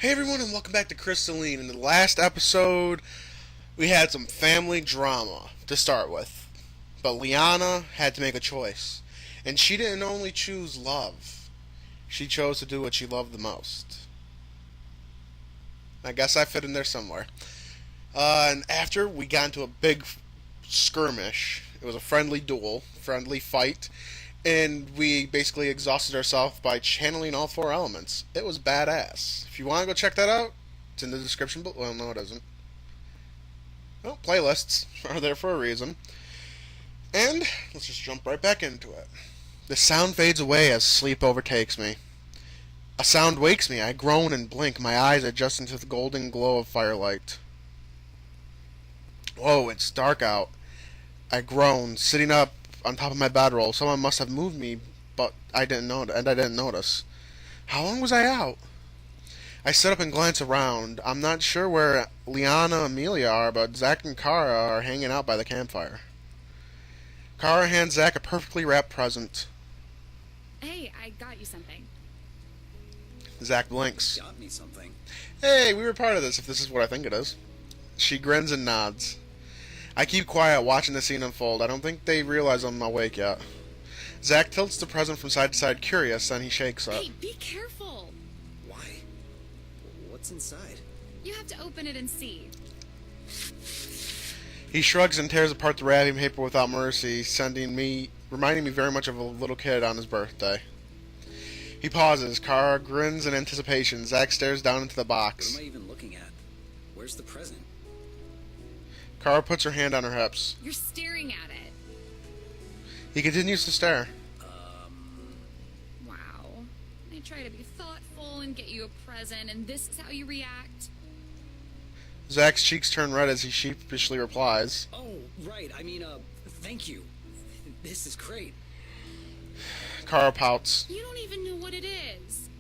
Hey everyone, and welcome back to Crystalline. In the last episode, we had some family drama to start with. But Liana had to make a choice. And she didn't only choose love. She chose to do what she loved the most. I guess I fit in there somewhere. And after, we got into a big skirmish. It was a friendly duel, friendly fight. And we basically exhausted ourselves by channeling all four elements. It was badass. If you want to go check that out, it's in the description below. Well, no, it isn't. Well, playlists are there for a reason. And let's just jump right back into it. The sound fades away as sleep overtakes me. A sound wakes me. I groan and blink, my eyes adjusting to the golden glow of firelight. Whoa, it's dark out. I groan, sitting up on top of my bedroll. Someone must have moved me, but I didn't notice. How long was I out? I sit up and glance around. I'm not sure where Liana and Amelia are, but Zach and Kara are hanging out by the campfire. Kara hands Zach a perfectly wrapped present. Hey, I got you something. Zach blinks. Got me something. Hey, we were part of this, if this is what I think it is. She grins and nods. I keep quiet, watching the scene unfold. I don't think they realize I'm awake yet. Zach tilts the present from side to side, curious, then he shakes it. Hey, be careful! Why? What's inside? You have to open it and see. He shrugs and tears apart the wrapping paper without mercy, reminding me very much of a little kid on his birthday. He pauses. Kara grins in anticipation. Zach stares down into the box. What am I even looking at? Where's the present? Kara puts her hand on her hips. You're staring at it. He continues to stare. Wow. I try to be thoughtful and get you a present, and this is how you react? Zach's cheeks turn red as he sheepishly replies. Oh, right. Thank you. This is great. Kara pouts. You don't even know what it is.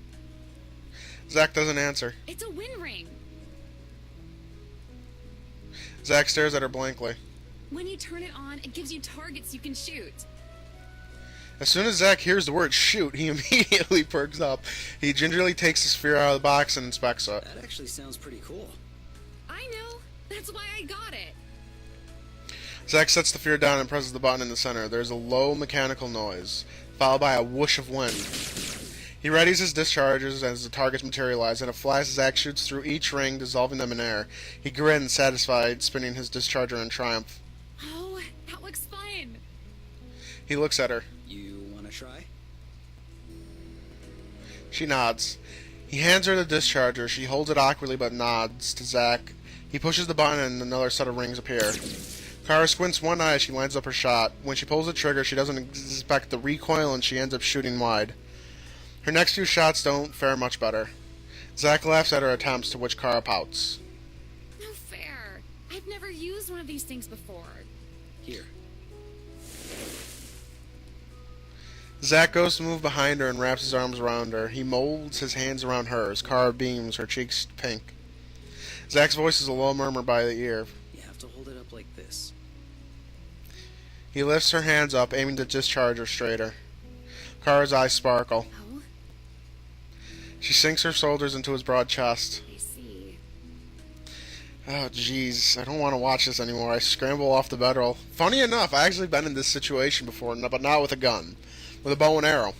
Zach doesn't answer. It's a wind ring. Zach stares at her blankly. When you turn it on, it gives you targets you can shoot. As soon as Zach hears the word shoot, he immediately perks up. He gingerly takes the sphere out of the box and inspects it. That actually sounds pretty cool. I know. That's why I got it. Zach sets the sphere down and presses the button in the center. There's a low mechanical noise, followed by a whoosh of wind. He readies his discharges as the targets materialize. In a flash, Zach shoots through each ring, dissolving them in air. He grins, satisfied, spinning his discharger in triumph. Oh, that looks fun. He looks at her. You wanna try? She nods. He hands her the discharger. She holds it awkwardly but nods to Zach. He pushes the button and another set of rings appear. Kara squints one eye as she lines up her shot. When she pulls the trigger, she doesn't expect the recoil and she ends up shooting wide. Her next few shots don't fare much better. Zach laughs at her attempts, to which Kara pouts. No fair. I've never used one of these things before. Here. Zach goes to move behind her and wraps his arms around her. He molds his hands around hers. Kara beams, her cheeks pink. Zach's voice is a low murmur by the ear. You have to hold it up like this. He lifts her hands up, aiming to discharge her straighter. Kara's eyes sparkle. Oh, She sinks her shoulders into his broad chest. I see. Oh, jeez. I don't want to watch this anymore. I scramble off the bedroll. Funny enough, I actually been in this situation before, but not with a gun. With a bow and arrow.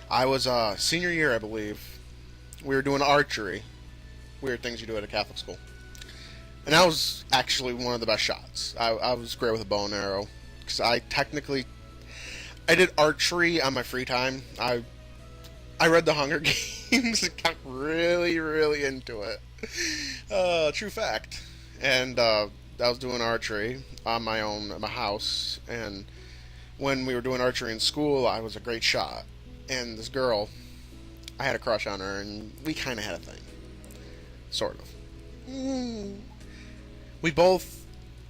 I was senior year, I believe. We were doing archery. Weird things you do at a Catholic school. And that was actually one of the best shots. I was great with a bow and arrow. Because I did archery on my free time. I read the Hunger Games and got really, really into it. True fact. And I was doing archery on my own at my house. And when we were doing archery in school, I was a great shot. And this girl, I had a crush on her, and we kind of had a thing. Sort of. We both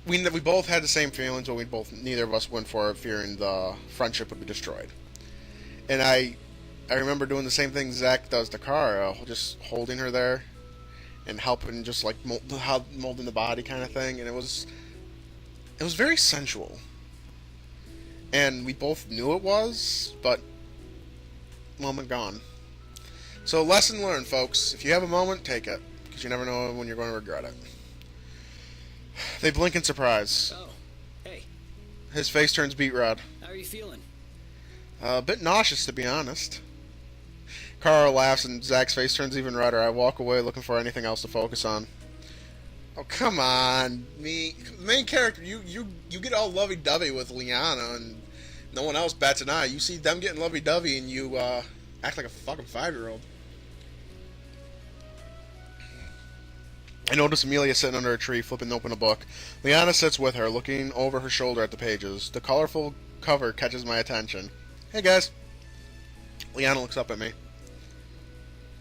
had the same feelings, but neither of us went for it, fearing the friendship would be destroyed. And I remember doing the same thing Zach does to Kara, just holding her there and helping, just like molding the body kind of thing. And it was very sensual. And we both knew it was, but moment gone. So, lesson learned, folks. If you have a moment, take it. Because you never know when you're going to regret it. They blink in surprise. Oh, hey. His face turns beet red. How are you feeling? A bit nauseous, to be honest. Carl laughs and Zach's face turns even redder. I walk away looking for anything else to focus on. Oh, come on. The main character, you get all lovey-dovey with Liana and no one else bats an eye. You see them getting lovey-dovey and you act like a fucking 5-year-old. I notice Amelia sitting under a tree, flipping open a book. Liana sits with her, looking over her shoulder at the pages. The colorful cover catches my attention. Hey, guys. Liana looks up at me.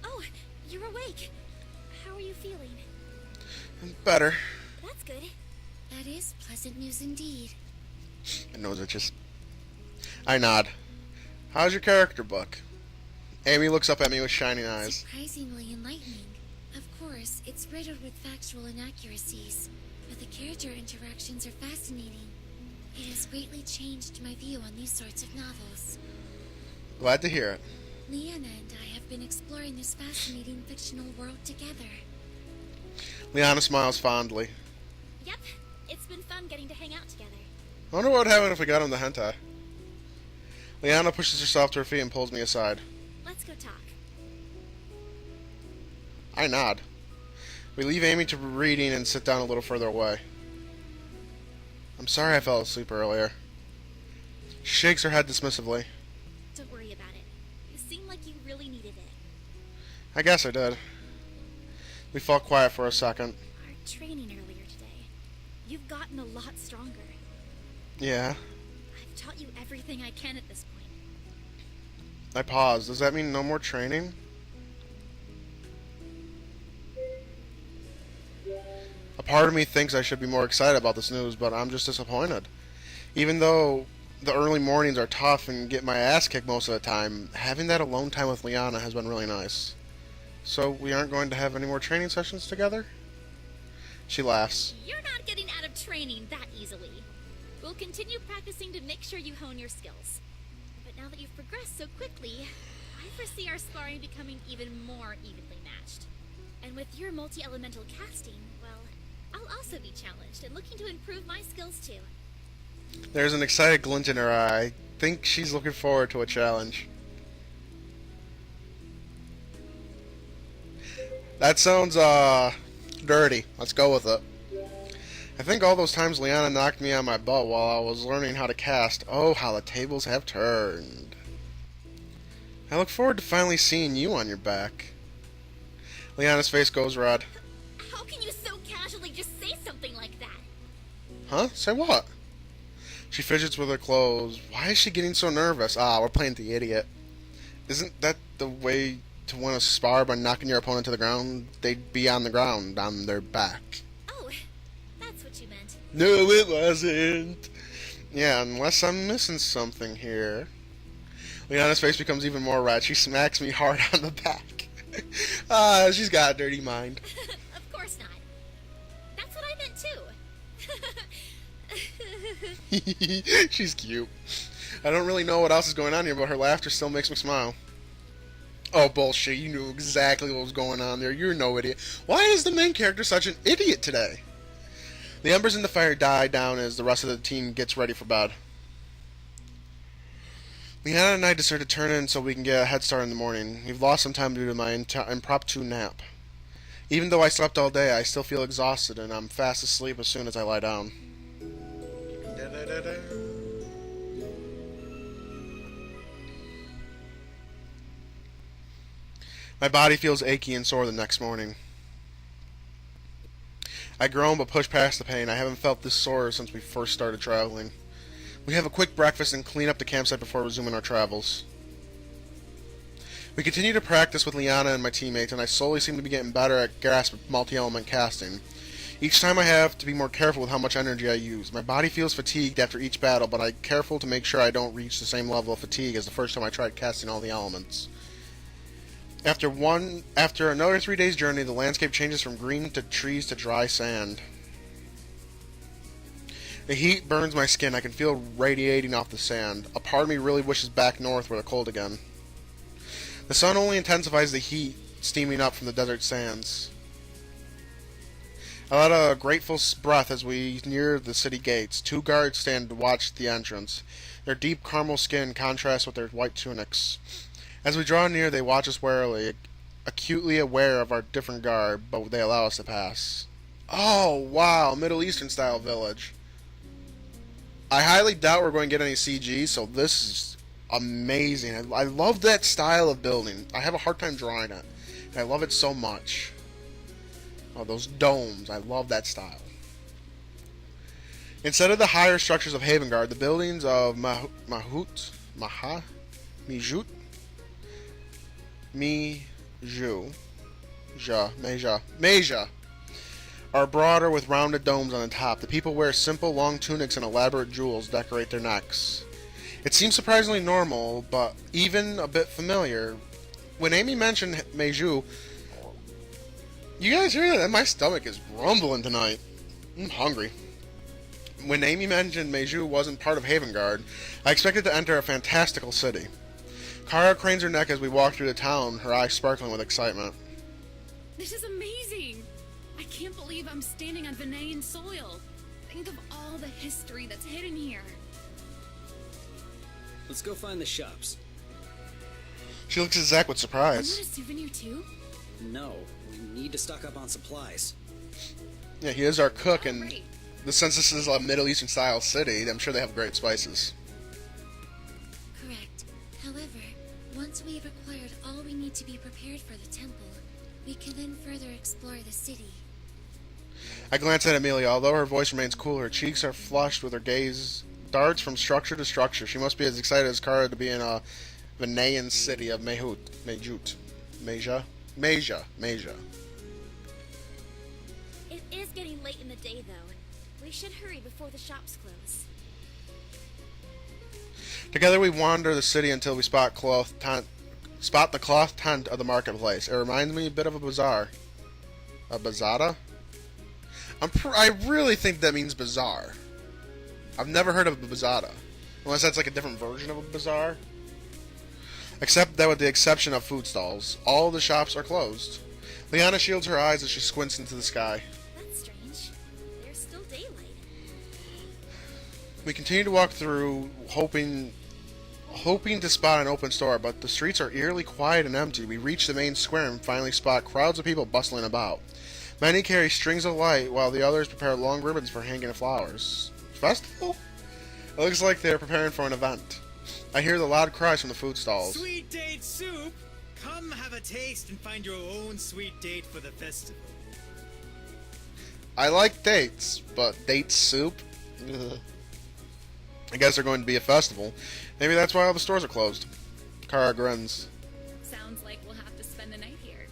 Oh, you're awake. How are you feeling? Better. That's good. That is pleasant news indeed. My nose itches. I nod. How's your character book? Amy looks up at me with shining eyes. Surprisingly enlightening. Of course, it's riddled with factual inaccuracies, but the character interactions are fascinating. It has greatly changed my view on these sorts of novels. Glad to hear it. Liana and I have been exploring this fascinating fictional world together. Liana smiles fondly. Yep, it's been fun getting to hang out together. I wonder what would happen if we got on the hentai. Liana pushes herself to her feet and pulls me aside. Let's go talk. I nod. We leave Amy to reading and sit down a little further away. I'm sorry I fell asleep earlier. She shakes her head dismissively. Don't worry about it. You seem like you really needed it. I guess I did. We fall quiet for a second. Our training earlier today. You've gotten a lot stronger. Yeah. I've taught you everything I can at this point. I pause. Does that mean no more training? A part of me thinks I should be more excited about this news, but I'm just disappointed. Even though the early mornings are tough and get my ass kicked most of the time, having that alone time with Liana has been really nice. So we aren't going to have any more training sessions together? She laughs. You're not getting out of training that easily. We'll continue practicing to make sure you hone your skills. But now that you've progressed so quickly, I foresee our sparring becoming even more evenly matched. And with your multi-elemental casting, well, I'll also be challenged and looking to improve my skills too. There's an excited glint in her eye. I think she's looking forward to a challenge. That sounds, dirty. Let's go with it. I think all those times Liana knocked me on my butt while I was learning how to cast. Oh, how the tables have turned. I look forward to finally seeing you on your back. Liana's face goes red. How can you so casually just say something like that? Huh? Say what? She fidgets with her clothes. Why is she getting so nervous? Ah, we're playing the idiot. Isn't that the way to win a spar by knocking your opponent to the ground? They'd be on the ground, on their back. Oh, that's what you meant. No, it wasn't. Yeah, unless I'm missing something here. Liana's face becomes even more red. She smacks me hard on the back. She's got a dirty mind. Of course not. That's what I meant too. She's cute. I don't really know what else is going on here, but her laughter still makes me smile. Oh, bullshit. You knew exactly what was going on there. You're no idiot. Why is the main character such an idiot today? The embers in the fire die down as the rest of the team gets ready for bed. Liana and I decide to turn in so we can get a head start in the morning. We've lost some time due to my impromptu nap. Even though I slept all day, I still feel exhausted, and I'm fast asleep as soon as I lie down. My body feels achy and sore the next morning. I groan but push past the pain. I haven't felt this sore since we first started traveling. We have a quick breakfast and clean up the campsite before resuming our travels. We continue to practice with Liana and my teammates, and I slowly seem to be getting better at grasp of multi-element casting. Each time I have to be more careful with how much energy I use. My body feels fatigued after each battle, but I'm careful to make sure I don't reach the same level of fatigue as the first time I tried casting all the elements. After another 3 days journey, the landscape changes from green to trees to dry sand. The heat burns my skin. I can feel radiating off the sand. A part of me really wishes back north were the cold again. The sun only intensifies the heat steaming up from the desert sands. I let out a grateful breath as we near the city gates. 2 guards stand to watch the entrance. Their deep caramel skin contrasts with their white tunics. As we draw near, they watch us warily, acutely aware of our different garb, but they allow us to pass. Oh, wow, Middle Eastern style village. I highly doubt we're going to get any CG, so this is amazing. I love that style of building. I have a hard time drawing it, and I love it so much. Oh, those domes. I love that style. Instead of the higher structures of Havengard, the buildings of Meja are broader with rounded domes on the top. The people wear simple long tunics and elaborate jewels decorate their necks. It seems surprisingly normal, but even a bit familiar. When Amy mentioned Meiju, you guys hear that? My stomach is rumbling tonight. I'm hungry. When Amy mentioned Meiju wasn't part of Havengard, I expected to enter a fantastical city. Kara cranes her neck as we walk through the town, her eyes sparkling with excitement. This is amazing! I can't believe I'm standing on Venean soil. Think of all the history that's hidden here. Let's go find the shops. She looks at Zack with You surprise. want a souvenir too? No, we need to stock up on supplies. Yeah, he is our cook, and Great. since this is a Middle Eastern style city, I'm sure they have great spices. Correct. However, once we have acquired all we need to be prepared for the temple, we can then further explore the city. I glance at Amelia. Although her voice remains cool, her cheeks are flushed with her gaze darts from structure to structure. She must be as excited as Kara to be in a Venean city of Meja. It is getting late in the day, though. We should hurry before the shops close. Together we wander the city until we spot the cloth tent of the marketplace. It reminds me a bit of a bazaar. A bazada? I really think that means bazaar. I've never heard of a bazada. Unless that's like a different version of a bazaar. Except that with the exception of food stalls, all the shops are closed. Liana shields her eyes as she squints into the sky. That's strange. There's still daylight. We continue to walk through, hoping to spot an open store, but the streets are eerily quiet and empty. We reach the main square and finally spot crowds of people bustling about. Many carry strings of light, while the others prepare long ribbons for hanging flowers. Festival? It looks like they're preparing for an event. I hear the loud cries from the food stalls. Sweet date soup! Come have a taste and find your own sweet date for the festival. I like dates, but date soup? Ugh. I guess they're going to be a festival. Maybe that's why all the stores are closed. Kara grins. Sounds like we'll have to spend the night here.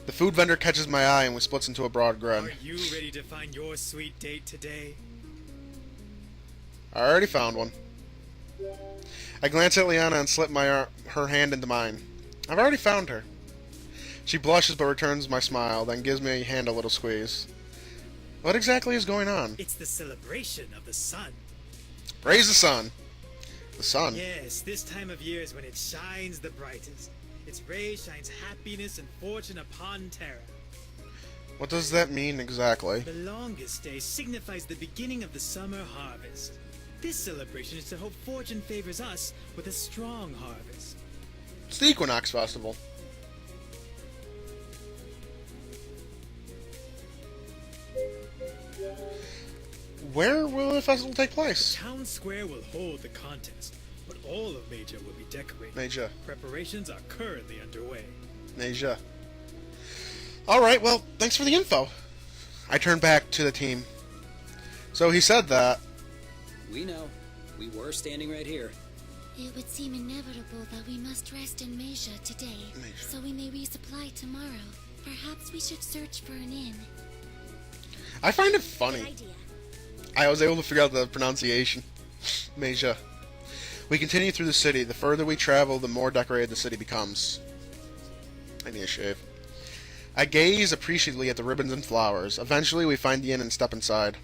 The food vendor catches my eye and we splits into a broad grin. Are you ready to find your sweet date today? I already found one. I glance at Liana and slip her hand into mine. I've already found her. She blushes but returns my smile, then gives me a hand a little squeeze. What exactly is going on? It's the celebration of the sun. Raise the sun. The sun? Yes, this time of year is when it shines the brightest. Its ray shines happiness and fortune upon Terra. What does that mean exactly? The longest day signifies the beginning of the summer harvest. This celebration is to hope fortune favors us with a strong harvest. It's the Equinox Festival. Where will the festival take place? Town Square will hold the contest, but all of Major will be decorated. Major. Preparations are currently underway. Asia. Alright, well, thanks for the info. I turn back to the team. So he said that. We know. We were standing right here. It would seem inevitable that we must rest in Meja today, Meja. so we may resupply tomorrow. Perhaps we should search for an inn. I find it Good funny. idea. I was able to figure out the pronunciation. Meja. We continue through the city. The further we travel, the more decorated the city becomes. I need a shave. I gaze appreciatively at the ribbons and flowers. Eventually, we find the inn and step inside.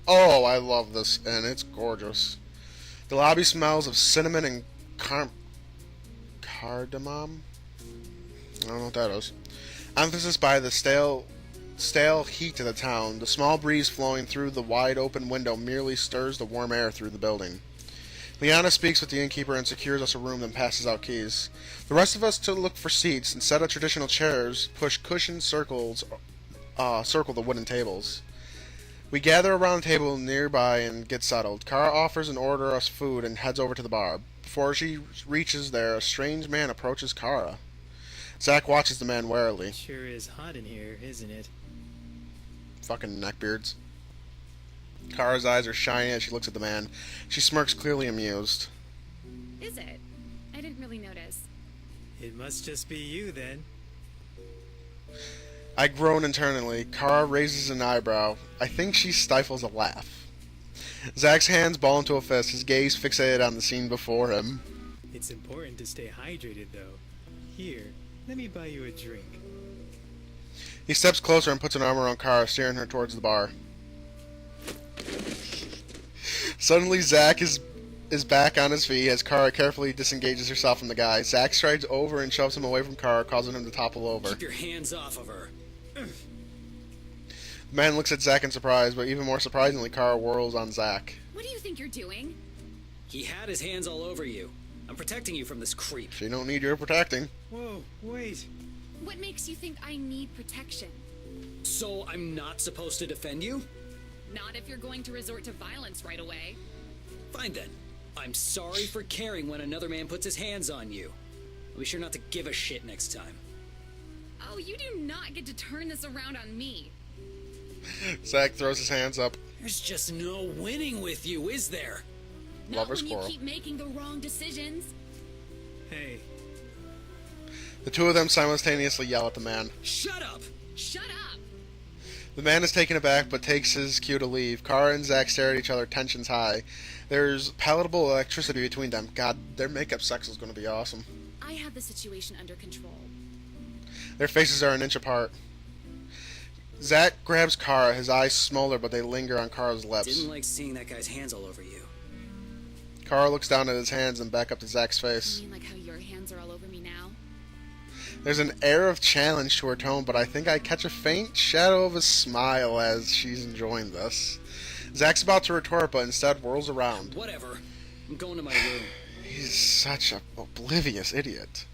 Oh, I love this inn. It's gorgeous. The lobby smells of cinnamon and cardamom? I don't know what that is. Emphasis by the stale heat of the town. The small breeze flowing through the wide open window merely stirs the warm air through the building. Liana speaks with the innkeeper and secures us a room, then passes out keys. The rest of us to look for seats. Instead of traditional chairs, push cushioned circle the wooden tables. We gather around a table nearby and get settled. Kara offers and orders us food and heads over to the bar. Before she reaches there, a strange man approaches Kara. Zack watches the man warily. Sure is hot in here, isn't it? Fucking neckbeards. Kara's eyes are shining as she looks at the man. She smirks, clearly amused. Is it? I didn't really notice. It must just be you, then. I groan internally. Kara raises an eyebrow. I think she stifles a laugh. Zack's hands ball into a fist, his gaze fixated on the scene before him. It's important to stay hydrated, though. Here, let me buy you a drink. He steps closer and puts an arm around Kara, steering her towards the bar. Suddenly, Zack is back on his feet as Kara carefully disengages herself from the guy. Zack strides over and shoves him away from Kara, causing him to topple over. Keep your hands off of her. The man looks at Zack in surprise, but even more surprisingly, Kara whirls on Zack. What do you think you're doing? He had his hands all over you. I'm protecting you from this creep. She don't need your protecting. Whoa, wait. What makes you think I need protection? So I'm not supposed to defend you? Not if you're going to resort to violence right away. Fine then. I'm sorry for caring when another man puts his hands on you. I'll be sure not to give a shit next time. Oh, you do not get to turn this around on me. Zack throws his hands up. There's just no winning with you, is there? Not Lover's when quarrel. you keep making the wrong decisions. Hey, The two of them simultaneously yell at the man. Shut up! Shut up! The man is taken aback, but takes his cue to leave. Kara and Zack stare at each other, tensions high. There's palatable electricity between them. God, their makeup sex is going to be awesome. I have the situation under control. Their faces are an inch apart. Zack grabs Kara, his eyes smolder, but they linger on Kara's lips. Didn't like seeing that guy's hands all over you. Kara looks down at his hands and back up to Zack's face. You mean like how your hands are all over me now? There's an air of challenge to her tone, but I think I catch a faint shadow of a smile as she's enjoying this. Zack's about to retort, but instead whirls around. Whatever. I'm going to my room. He's such a oblivious idiot.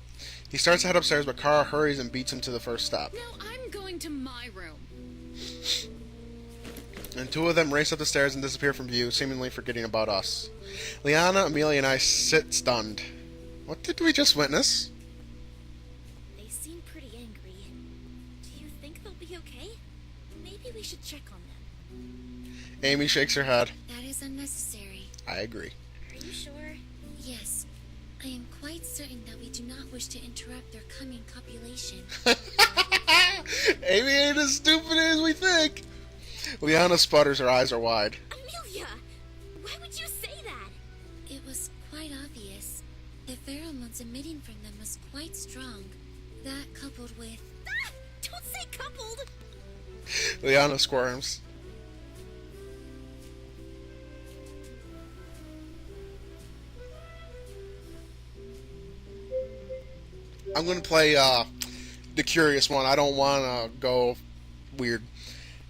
He starts to head upstairs, but Kara hurries and beats him to the first step. No, I'm going to my room. And two of them race up the stairs and disappear from view, seemingly forgetting about us. Liana, Amelia, and I sit stunned. What did we just witness? They seem pretty angry. Do you think they'll be okay? Maybe we should check on them. Amy shakes her head. That is unnecessary. I agree. Are you sure? Yes, I am quite certain that we do not wish to interrupt their coming copulation. Amy ain't as stupid as we think. Liana sputters, her eyes are wide. Amelia! Why would you say that? It was quite obvious. The pheromones emitting from them was quite strong. That coupled with... Ah! Don't say coupled! Liana squirms. I'm gonna play the curious one. I don't wanna go weird.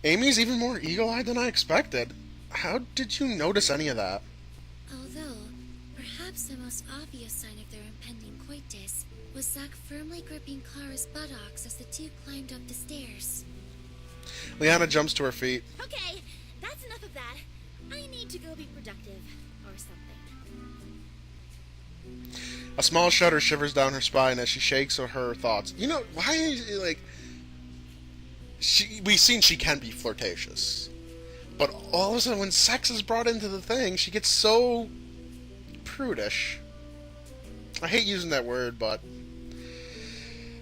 Amy's even more eagle-eyed than I expected. How did you notice any of that? Although, perhaps the most obvious sign of their impending coitus was Zack firmly gripping Kara's buttocks as the two climbed up the stairs. Liana jumps to her feet. Okay, that's enough of that. I need to go be productive. Or something. A small shudder shivers down her spine as she shakes her thoughts. You know, why is it like... We've seen she can be flirtatious. But all of a sudden, when sex is brought into the thing, she gets so... prudish. I hate using that word, but...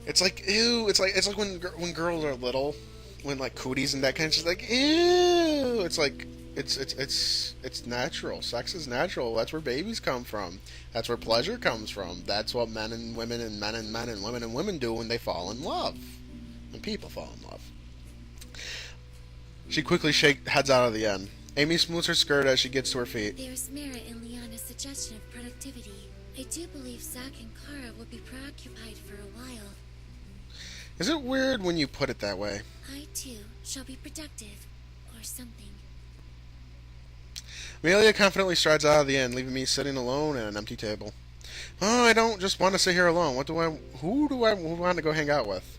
It's like, ew, it's like when girls are little, when like cooties and that kind of shit, like, ew! It's like, it's natural. Sex is natural. That's where babies come from. That's where pleasure comes from. That's what men and women and men and men and women and women do when they fall in love. When people fall in love. She quickly heads out of the inn. Amy smooths her skirt as she gets to her feet. There's merit in Liana's suggestion of productivity. I do believe Zack and Kara will be preoccupied for a while. Is it weird when you put it that way? I, too, shall be productive. Or something. Amelia confidently strides out of the inn, leaving me sitting alone at an empty table. Oh, I don't just want to sit here alone. Who do I want to go hang out with?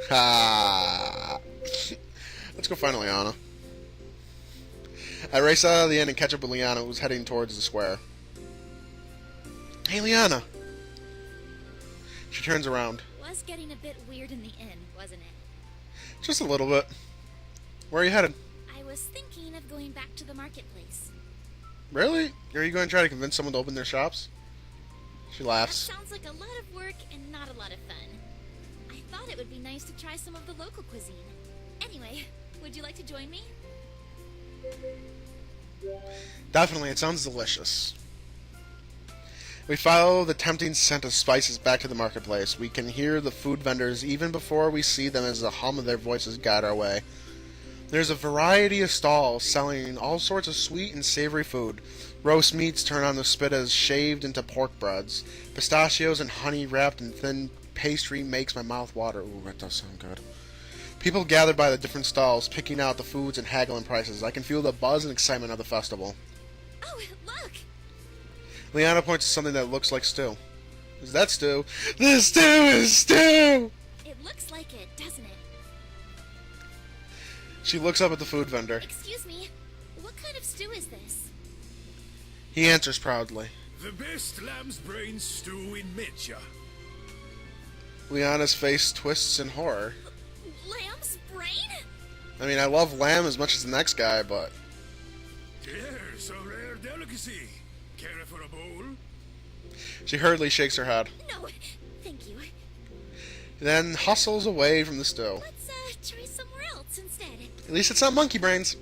Ha! Let's go find Liana. I race out of the inn and catch up with Liana, who's heading towards the square. Hey, Liana! She turns around. Was getting a bit weird in the inn, wasn't it? Just a little bit. Where are you headed? I was thinking of going back to the marketplace. Really? Are you going to try to convince someone to open their shops? She That laughs. sounds like a lot of work and not a lot of fun. I thought it would be nice to try some of the local cuisine. Anyway, would you like to join me? Definitely, it sounds delicious. We follow the tempting scent of spices back to the marketplace. We can hear the food vendors even before we see them as the hum of their voices guide our way. There's a variety of stalls selling all sorts of sweet and savory food. Roast meats turn on the spit as shaved into pork breads. Pistachios and honey wrapped in thin pastry makes my mouth water. Ooh, that does sound good. People gather by the different stalls, picking out the foods and haggling prices. I can feel the buzz and excitement of the festival. Oh, look! Liana points to something that looks like stew. Is that stew? The stew is stew! It looks like it, doesn't it? She looks up at the food vendor. Excuse me, what kind of stew is this? He answers proudly. The best lamb's brain stew in Medja. Liana's face twists in horror. Lamb's brain? I mean, I love lamb as much as the next guy, but... Yes, a rare delicacy. Care for a bowl? She hurriedly shakes her head. No, thank you. Then hustles away from the stew. Let's try somewhere else instead. At least it's not monkey brains.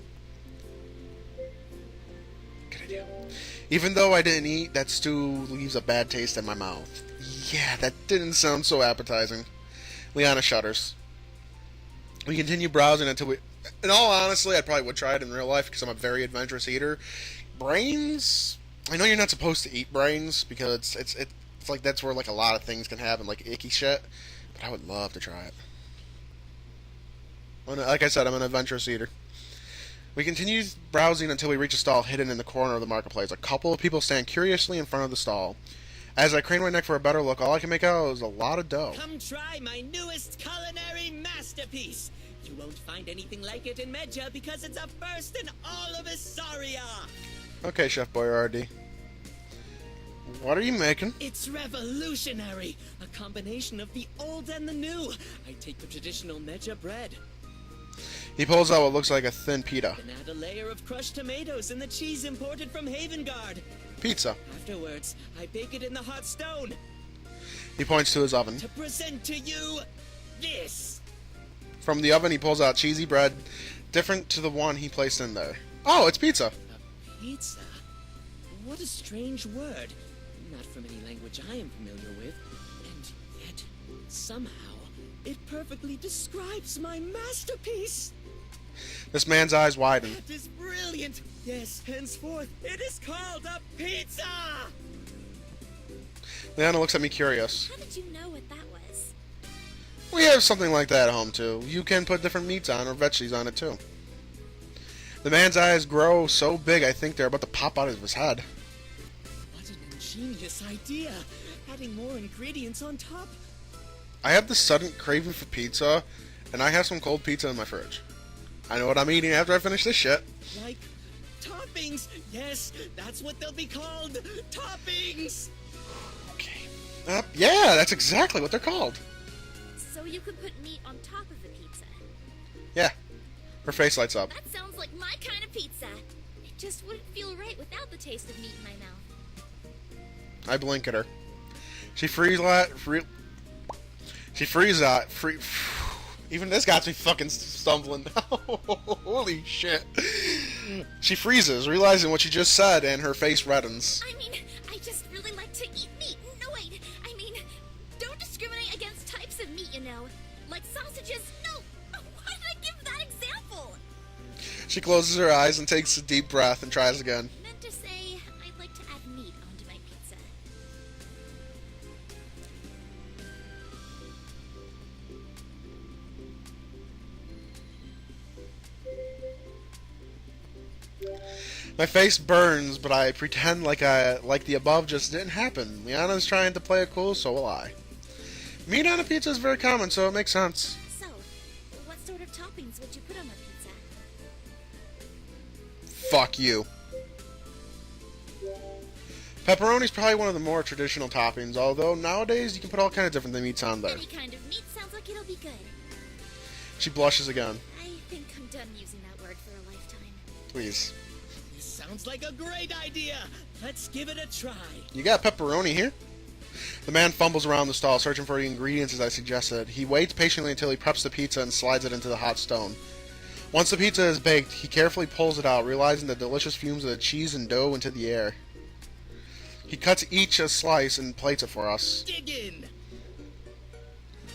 Good idea. Even though I didn't eat, that stew leaves a bad taste in my mouth. Yeah, that didn't sound so appetizing. Liana shudders. We continue browsing until we... In all honesty, I probably would try it in real life because I'm a very adventurous eater. Brains... I know you're not supposed to eat brains because it's like that's where like a lot of things can happen, like icky shit. But I would love to try it. Like I said, I'm an adventurous eater. We continue browsing until we reach a stall hidden in the corner of the marketplace. A couple of people stand curiously in front of the stall. As I crane my neck for a better look, all I can make out is a lot of dough. Come try my newest culinary masterpiece. You won't find anything like it in Medja because it's a first in all of Isaria. Okay, Chef Boyardee. What are you making? It's revolutionary. A combination of the old and the new. I take the traditional Medja bread, He pulls out what looks like a thin pita. then add a layer of crushed tomatoes and the cheese imported from Havengard. Pizza. Afterwards, I bake it in the hot stone He points to his oven. to present to you this. From the oven, he pulls out cheesy bread, different to the one he placed in there. Oh, it's pizza. A pizza? What a strange word. Not from any language I am familiar with. And yet, somehow, it perfectly describes my masterpiece. This man's eyes widen. That is brilliant. Yes, henceforth, it is called a pizza. Liana looks at me curious. How did you know what that was? We have something like that at home, too. You can put different meats on or veggies on it, too. The man's eyes grow so big I think they're about to pop out of his head. What an ingenious idea. Adding more ingredients on top. I have this sudden craving for pizza, and I have some cold pizza in my fridge. I know what I'm eating after I finish this shit. Like toppings. Yes, that's what they'll be called. Toppings. Okay. Yeah, that's exactly what they're called. So you could put meat on top of the pizza. Yeah. Her face lights up. That sounds like my kind of pizza. It just wouldn't feel right without the taste of meat in my mouth. I blink at her. She freezes out. Even this got me fucking stumbling now. Holy shit. She freezes, realizing what she just said, and her face reddens. I mean, I just really like to eat meat. No, wait. I mean, don't discriminate against types of meat, you know. Like sausages. No. Why did I give that example? She closes her eyes and takes a deep breath and tries again. Meant to say I'd like to add meat onto my pizza. My face burns, but I pretend like the above just didn't happen. Liana's trying to play it cool, so will I. Meat on a pizza is very common, so it makes sense. So, what sort of toppings would you put on a pizza? Fuck you. Pepperoni's probably one of the more traditional toppings, although nowadays you can put all kind of different meats on there. Any kind of meat sounds like it'll be good. She blushes again. I think I'm done using that word for a lifetime. Please. This sounds like a great idea. Let's give it a try. You got pepperoni here? The man fumbles around the stall, searching for the ingredients as I suggested. He waits patiently until he preps the pizza and slides it into the hot stone. Once the pizza is baked, he carefully pulls it out, realizing the delicious fumes of the cheese and dough into the air. He cuts each a slice and plates it for us. Dig in.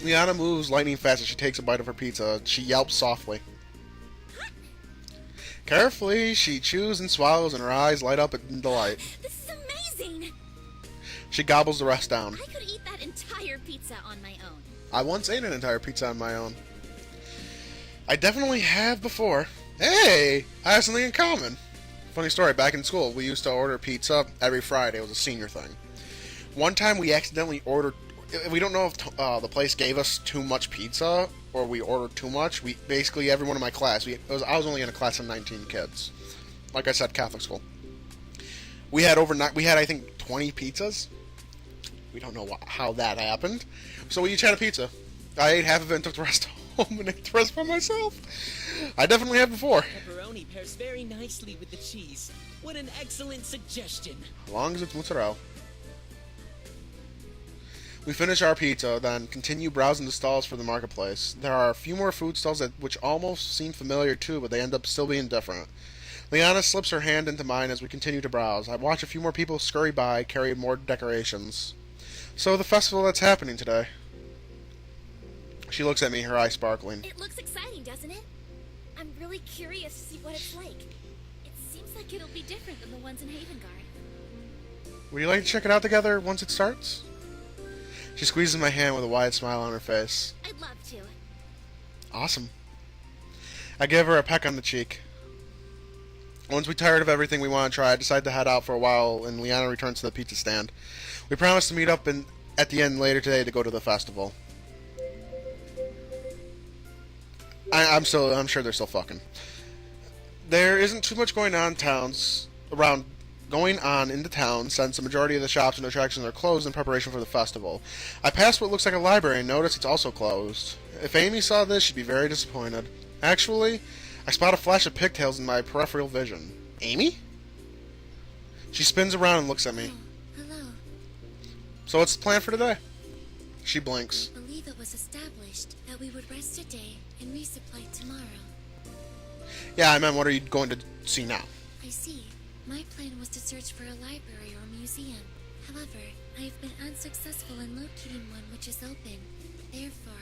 Liana moves lightning fast as she takes a bite of her pizza. She yelps softly. Carefully, she chews and swallows, and her eyes light up in delight. This is amazing! She gobbles the rest down. I could eat that entire pizza on my own. I once ate an entire pizza on my own. I definitely have before. Hey! I have something in common. Funny story, back in school, we used to order pizza every Friday. It was a senior thing. One time we accidentally ordered... We don't know if the place gave us too much pizza or we ordered too much. We basically, everyone in my class, I was only in a class of 19 kids. Like I said, Catholic school. We had I think 20 pizzas. We don't know how that happened. So we each had a pizza. I ate half of it and took the rest home and ate the rest by myself. I definitely have before. Pepperoni pairs very nicely with the cheese. What an excellent suggestion. As long as it's mozzarella. We finish our pizza, then continue browsing the stalls for the marketplace. There are a few more food stalls which almost seem familiar too, but they end up still being different. Liana slips her hand into mine as we continue to browse. I watch a few more people scurry by, carrying more decorations. So the festival that's happening today. She looks at me, her eyes sparkling. It looks exciting, doesn't it? I'm really curious to see what it's like. It seems like it'll be different than the ones in Havengard. Would you like to check it out together once it starts? She squeezes my hand with a wide smile on her face. I'd love to. Awesome. I give her a peck on the cheek. Once we're tired of everything we want to try, I decide to head out for a while, and Liana returns to the pizza stand. We promise to meet up at the end later today to go to the festival. I'm sure they're still fucking. There isn't too much going on in the town since the majority of the shops and attractions are closed in preparation for the festival. I pass what looks like a library and notice it's also closed. If Amy saw this, she'd be very disappointed. Actually, I spot a flash of pigtails in my peripheral vision. Amy? She spins around and looks at me. Oh, hello. So what's the plan for today? She blinks. I believe it was established that we would rest today and resupply tomorrow. Yeah, I meant what are you going to see now? I see. My plan was to search for a library or museum. However, I have been unsuccessful in locating one which is open. Therefore,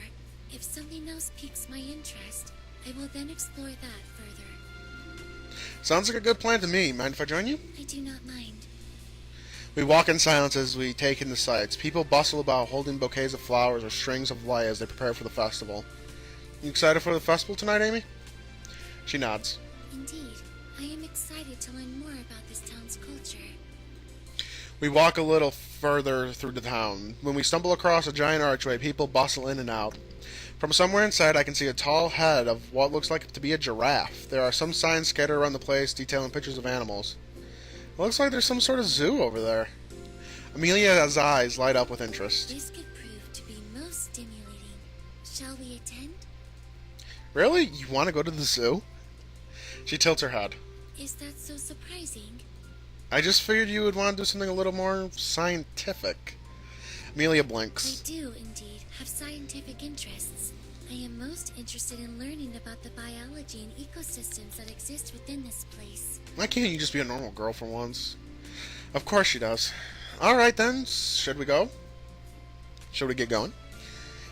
if something else piques my interest, I will then explore that further. Sounds like a good plan to me. Mind if I join you? I do not mind. We walk in silence as we take in the sights. People bustle about holding bouquets of flowers or strings of light as they prepare for the festival. You excited for the festival tonight, Amy? She nods. Indeed. I am excited to learn more about this town's culture. We walk a little further through the town. When we stumble across a giant archway, people bustle in and out. From somewhere inside, I can see a tall head of what looks like to be a giraffe. There are some signs scattered around the place detailing pictures of animals. It looks like there's some sort of zoo over there. Amelia's eyes light up with interest. This could prove to be most stimulating. Shall we attend? Really? You want to go to the zoo? She tilts her head. Is that so surprising? I just figured you would want to do something a little more scientific. Amelia I blinks. do, indeed, have scientific interests. I am most interested in learning about the biology and ecosystems that exist within this place. Why can't you just be a normal girl for once? Of course she does. Alright then, should we go? Should we get going?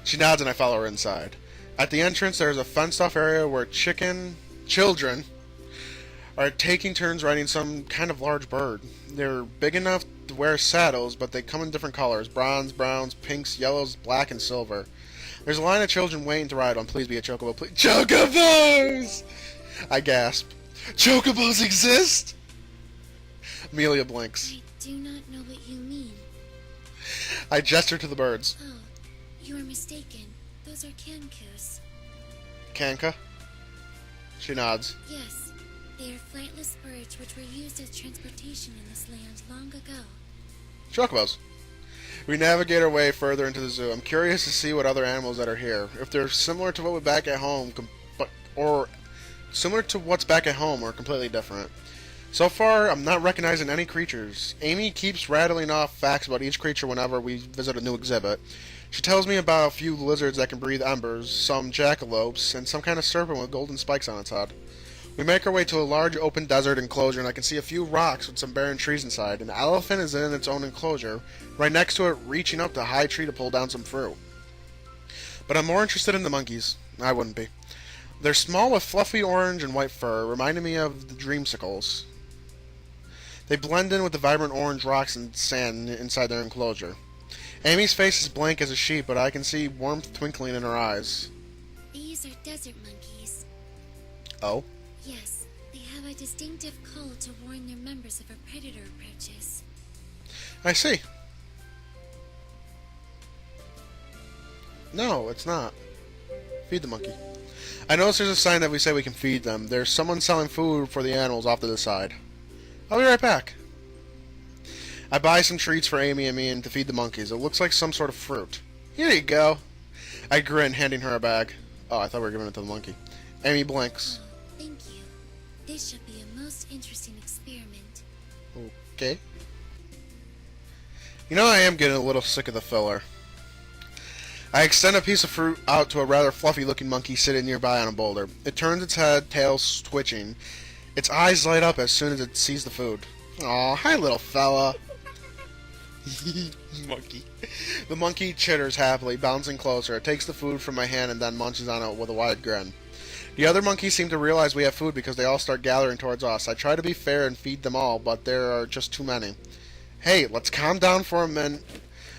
She nods and I follow her inside. At the entrance there is a fenced-off area where children are taking turns riding some kind of large bird. They're big enough to wear saddles, but they come in different colors. Bronze, browns, pinks, yellows, black, and silver. There's a line of children waiting to ride on. Please be a chocobo, please. Chocobos! I gasp. Chocobos exist? Amelia blinks. I do not know what you mean. I gesture to the birds. Oh, you are mistaken. Those are kankus. Kanka? She nods. Yes, they are flightless birds which were used as transportation in this land long ago. Chocobos. We navigate our way further into the zoo. I'm curious to see what other animals that are here. If they're similar to what we're back at home, or similar to what's back at home, or completely different. So far, I'm not recognizing any creatures. Amy keeps rattling off facts about each creature whenever we visit a new exhibit. She tells me about a few lizards that can breathe embers, some jackalopes, and some kind of serpent with golden spikes on its head. We make our way to a large open desert enclosure, and I can see a few rocks with some barren trees inside. An elephant is in its own enclosure, right next to it reaching up to a high tree to pull down some fruit. But I'm more interested in the monkeys. I wouldn't be. They're small with fluffy orange and white fur, reminding me of the dreamsicles. They blend in with the vibrant orange rocks and sand inside their enclosure. Amy's face is blank as a sheet, but I can see warmth twinkling in her eyes. These are desert monkeys. Oh? Yes, they have a distinctive call to warn their members if a predator approaches. I see. No, it's not. Feed the monkey. I notice there's a sign that we say we can feed them. There's someone selling food for the animals off to the side. I'll be right back. I buy some treats for Amy and me and to feed the monkeys. It looks like some sort of fruit. Here you go. I grin, handing her a bag. Oh, I thought we were giving it to the monkey. Amy blinks. Oh, thank you. This should be a most interesting experiment. Okay. You know, I am getting a little sick of the filler. I extend a piece of fruit out to a rather fluffy-looking monkey sitting nearby on a boulder. It turns its head, tail twitching. Its eyes light up as soon as it sees the food. Aw, hi, little fella. Monkey. The monkey chitters happily, bouncing closer. It takes the food from my hand and then munches on it with a wide grin. The other monkeys seem to realize we have food because they all start gathering towards us. I try to be fair and feed them all, but there are just too many. Hey, let's calm down for a minute.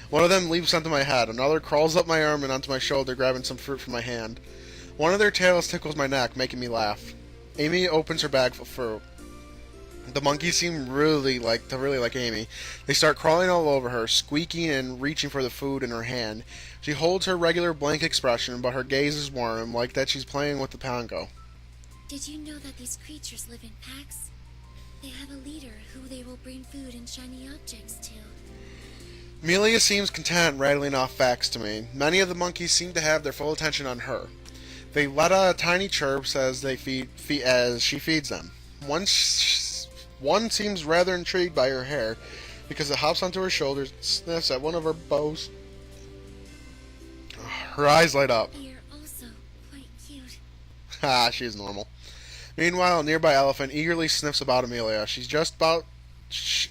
One of them leaps onto my head. Another crawls up my arm and onto my shoulder, grabbing some fruit from my hand. One of their tails tickles my neck, making me laugh. Amy opens her bag of fruit. The monkeys seem really like Amy. They start crawling all over her, squeaking and reaching for the food in her hand. She holds her regular blank expression, but her gaze is warm, like that she's playing with the pango. Did you know that these creatures live in packs? They have a leader who they will bring food and shiny objects to. Amelia seems content rattling off facts to me. Many of the monkeys seem to have their full attention on her. They let out tiny chirps as she feeds them. One seems rather intrigued by her hair because it hops onto her shoulders and sniffs at one of her bows. Her eyes light up. They are also quite cute. Ha, she's normal. Meanwhile, a nearby elephant eagerly sniffs about Amelia. She's just about...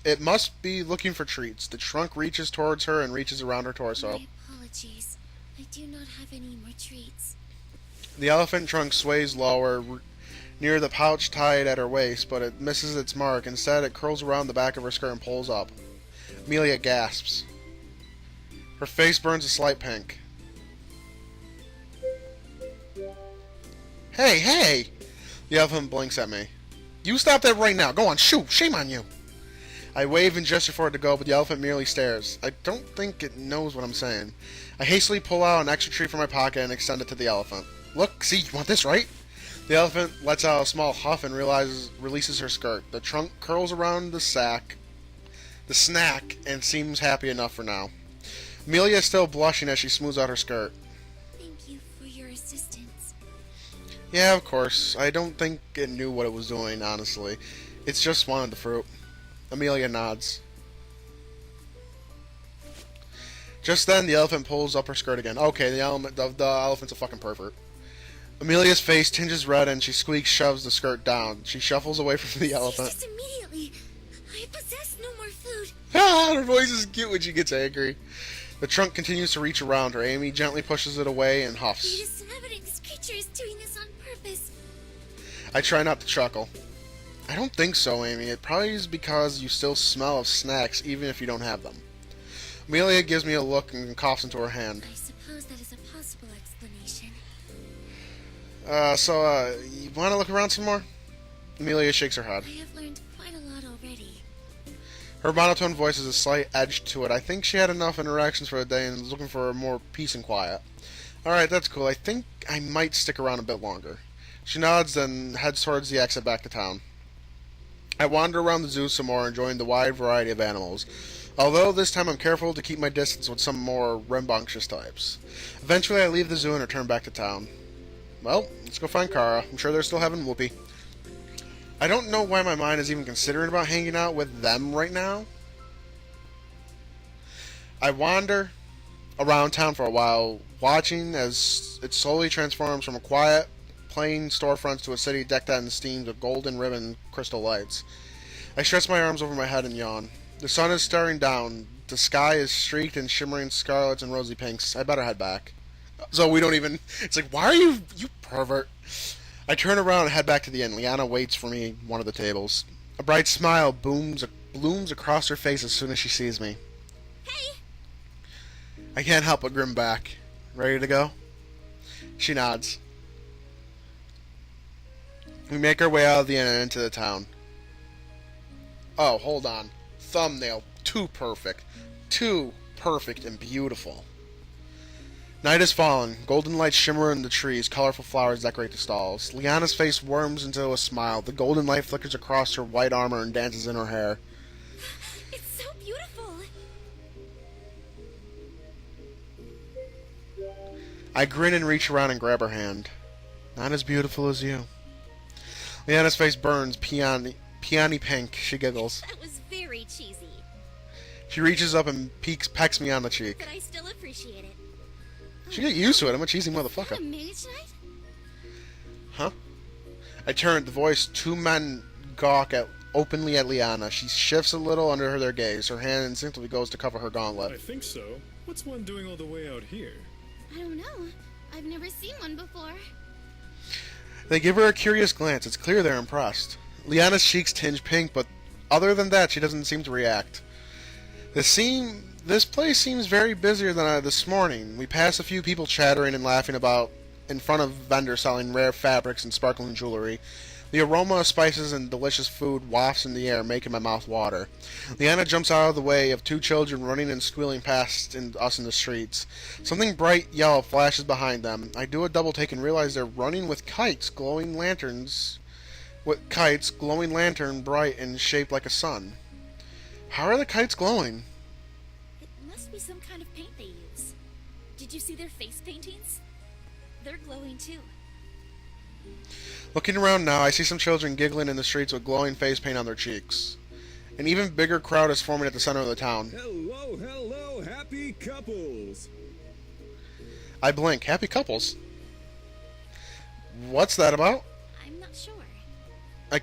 It must be looking for treats. The trunk reaches towards her and reaches around her torso. My apologies. I do not have any more treats. The elephant trunk sways lower near the pouch tied at her waist, but it misses its mark. Instead, it curls around the back of her skirt and pulls up. Amelia gasps. Her face burns a slight pink. Hey, hey! The elephant blinks at me. You stop that right now. Go on, shoot! Shame on you! I wave and gesture for it to go, but the elephant merely stares. I don't think it knows what I'm saying. I hastily pull out an extra treat from my pocket and extend it to the elephant. Look, see, you want this, right? The elephant lets out a small huff and releases her skirt. The trunk curls around the snack, and seems happy enough for now. Amelia is still blushing as she smooths out her skirt. Thank you for your assistance. Yeah, of course. I don't think it knew what it was doing, honestly. It's just wanted the fruit. Amelia nods. Just then, the elephant pulls up her skirt again. Okay, the elephant's a fucking pervert. Amelia's face tinges red and she squeaks, shoves the skirt down. She shuffles away from the elephant. Just immediately. I possess no more food. Ah, her voice is cute when she gets angry. The trunk continues to reach around her. Amy gently pushes it away and It huffs. is evident this creature is doing this on purpose. I try not to chuckle. I don't think so, Amy. It probably is because you still smell of snacks even if you don't have them. Amelia gives me a look and coughs into her hand. I suppose that is a possible explanation. You want to look around some more? Amelia shakes her head. I have learned quite a lot already. Her monotone voice has a slight edge to it. I think she had enough interactions for the day and is looking for more peace and quiet. Alright, that's cool. I think I might stick around a bit longer. She nods and heads towards the exit back to town. I wander around the zoo some more, enjoying the wide variety of animals. Although this time I'm careful to keep my distance with some more rambunctious types. Eventually I leave the zoo and return back to town. Well, let's go find Kara. I'm sure they're still having whoopee. I don't know why my mind is even considering about hanging out with them right now. I wander around town for a while, watching as it slowly transforms from a quiet, plain storefronts to a city decked out in steams of golden ribbon and crystal lights. I stretch my arms over my head and yawn. The sun is staring down. The sky is streaked in shimmering scarlets and rosy pinks. I better head back. So we don't even... It's like, why are you pervert? I turn around and head back to the inn. Liana waits for me at one of the tables. A bright smile blooms across her face as soon as she sees me. Hey! I can't help but grin back. Ready to go? She nods. We make our way out of the inn and into the town. Oh, hold on. Thumbnail. Too perfect. Too perfect and beautiful. Night has fallen. Golden lights shimmer in the trees. Colorful flowers decorate the stalls. Liana's face warms into a smile. The golden light flickers across her white armor and dances in her hair. It's so beautiful! I grin and reach around and grab her hand. Not as beautiful as you. Liana's face burns peony pink. She giggles. That was very cheesy, She reaches up and pecks me on the cheek. but I still appreciate it. She get used to it. I'm a cheesy motherfucker. A mage knight? Huh? I turn. The voice. Two men gawk openly at Liana. She shifts a little under their gaze. Her hand instinctively goes to cover her I gauntlet. think so. What's one doing all the way out here? I don't know. I've never seen one before. They give her a curious glance. It's clear they're impressed. Liana's cheeks tinge pink, but other than that, she doesn't seem to react. This place seems very busier than this morning. We pass a few people chattering and laughing about in front of vendors selling rare fabrics and sparkling jewelry. The aroma of spices and delicious food wafts in the air, making my mouth water. Liana jumps out of the way of two children running and squealing past us in the streets. Something bright yellow flashes behind them. I do a double take and realize they're running with kites, glowing lantern bright and shaped like a sun. How are the kites glowing? It must be some kind of paint they use. Did you see their face paintings? They're glowing too. Looking around now, I see some children giggling in the streets with glowing face paint on their cheeks. An even bigger crowd is forming at the center of the town. Hello, hello, happy couples! I blink. Happy couples? What's that about? I'm not sure.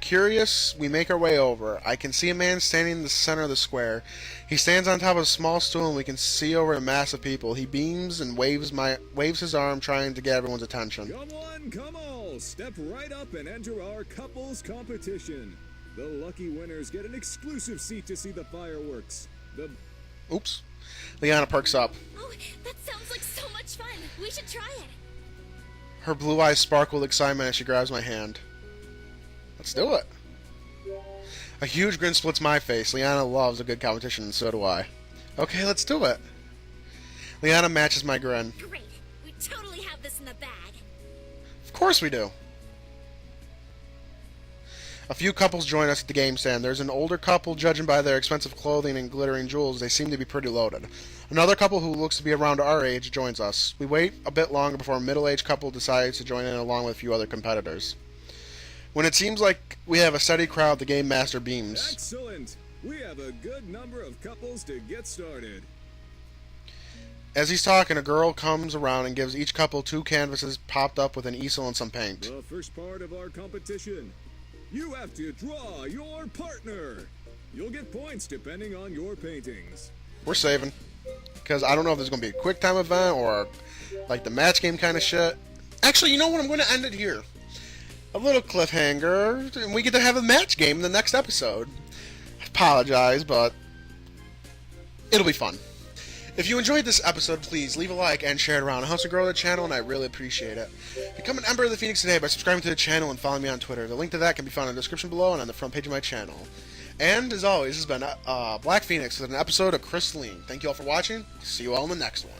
Curious, we make our way over. I can see a man standing in the center of the square. He stands on top of a small stool and we can see over a mass of people. He beams and waves his arm, trying to get everyone's attention. Come on, come all! Step right up and enter our couples competition. The lucky winners get an exclusive seat to see the fireworks. Oops. Liana perks up. Oh, that sounds like so much fun. We should try it. Her blue eyes sparkle with excitement as she grabs my hand. Let's do it. A huge grin splits my face. Liana loves a good competition, and so do I. Okay, let's do it. Liana matches my grin. Great. We totally have this in the bag. Of course we do. A few couples join us at the game stand. There's an older couple, judging by their expensive clothing and glittering jewels. They seem to be pretty loaded. Another couple who looks to be around our age joins us. We wait a bit longer before a middle-aged couple decides to join in along with a few other competitors. When it seems like we have a steady crowd, the game master beams. Excellent! We have a good number of couples to get started. As he's talking, a girl comes around and gives each couple 2 canvases popped up with an easel and some paint. The first part of our competition. You have to draw your partner. You'll get points depending on your paintings. We're saving. Because I don't know if there's going to be a quick time event or like the match game kind of shit. Actually, you know what? I'm going to end it here. A little cliffhanger, and we get to have a match game in the next episode. I apologize, but it'll be fun. If you enjoyed this episode, please leave a like and share it around. It helps to grow the channel, and I really appreciate it. Become an Ember of the Phoenix today by subscribing to the channel and following me on Twitter. The link to that can be found in the description below and on the front page of my channel. And as always, this has been Black Phoenix with an episode of Crystalline. Thank you all for watching. See you all in the next one.